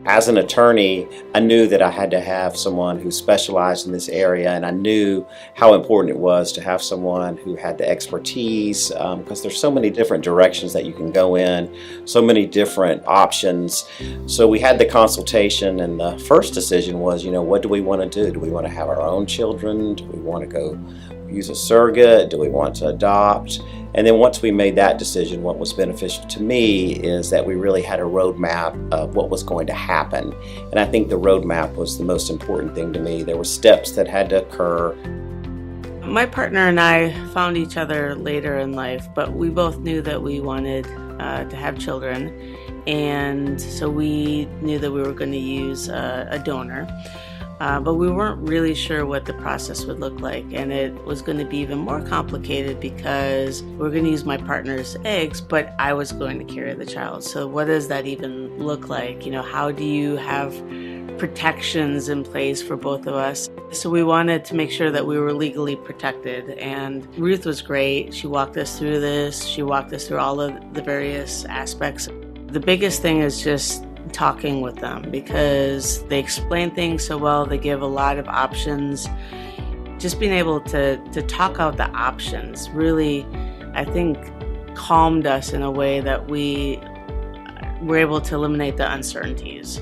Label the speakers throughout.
Speaker 1: As an attorney, I knew that I had to have someone who specialized in this area, and I knew how important it was to have someone who had the expertise, because there's so many different directions that you can go in, so many different options. So we had the consultation, and the first decision was, what do we want to do? Do we want to have our own children? Do we want to go use a surrogate? Do we want to adopt? And then once we made that decision, what was beneficial to me is that we really had a roadmap of what was going to happen. And I think the roadmap was the most important thing to me. There were steps that had to occur.
Speaker 2: My partner and I found each other later in life, but we both knew that we wanted to have children. And so we knew that we were going to use a donor. But we weren't really sure what the process would look like, and it was going to be even more complicated because we're going to use my partner's eggs, but I was going to carry the child. So what does that even look like? How do you have protections in place for both of us? So we wanted to make sure that we were legally protected, and Ruth was great. She walked us through this. She walked us through all of the various aspects. The biggest thing is just talking with them, because they explain things so well. They give a lot of options. Just being able to talk out the options really, I think, calmed us in a way that we were able to eliminate the uncertainties.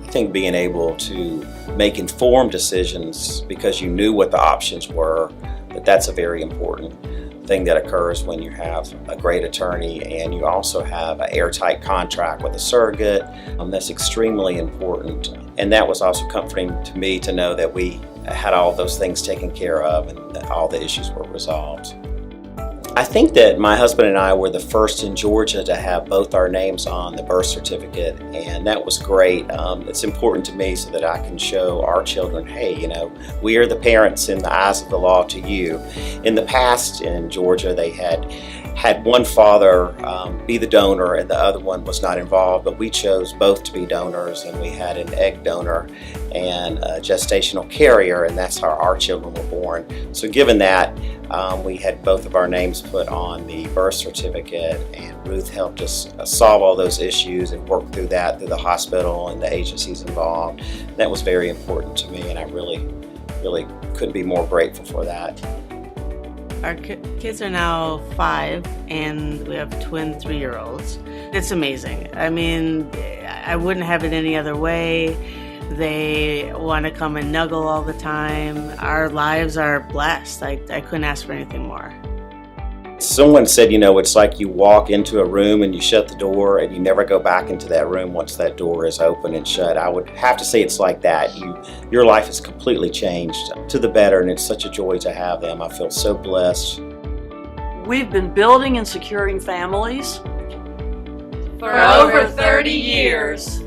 Speaker 1: I think being able to make informed decisions because you knew what the options were, that's a very important thing that occurs when you have a great attorney and you also have an airtight contract with a surrogate. That's extremely important. And that was also comforting to me to know that we had all those things taken care of and that all the issues were resolved. I think that my husband and I were the first in Georgia to have both our names on the birth certificate, and that was great. It's important to me so that I can show our children, hey, we are the parents in the eyes of the law to you. In the past in Georgia, they had one father be the donor and the other one was not involved, but we chose both to be donors, and we had an egg donor and a gestational carrier, and that's how our children were born. So given that, we had both of our names put on the birth certificate, and Ruth helped us solve all those issues and work through that through the hospital and the agencies involved. That was very important to me, and I really couldn't be more grateful for that.
Speaker 2: Our kids are now 5, and we have twin 3-year-olds. It's amazing. I mean, I wouldn't have it any other way. They want to come and snuggle all the time. Our lives are blessed. I couldn't ask for anything more.
Speaker 1: Someone said, it's like you walk into a room and you shut the door and you never go back into that room once that door is open and shut. I would have to say it's like that. Your life has completely changed to the better, and it's such a joy to have them. I feel so blessed.
Speaker 3: We've been building and securing families
Speaker 4: for over 30 years.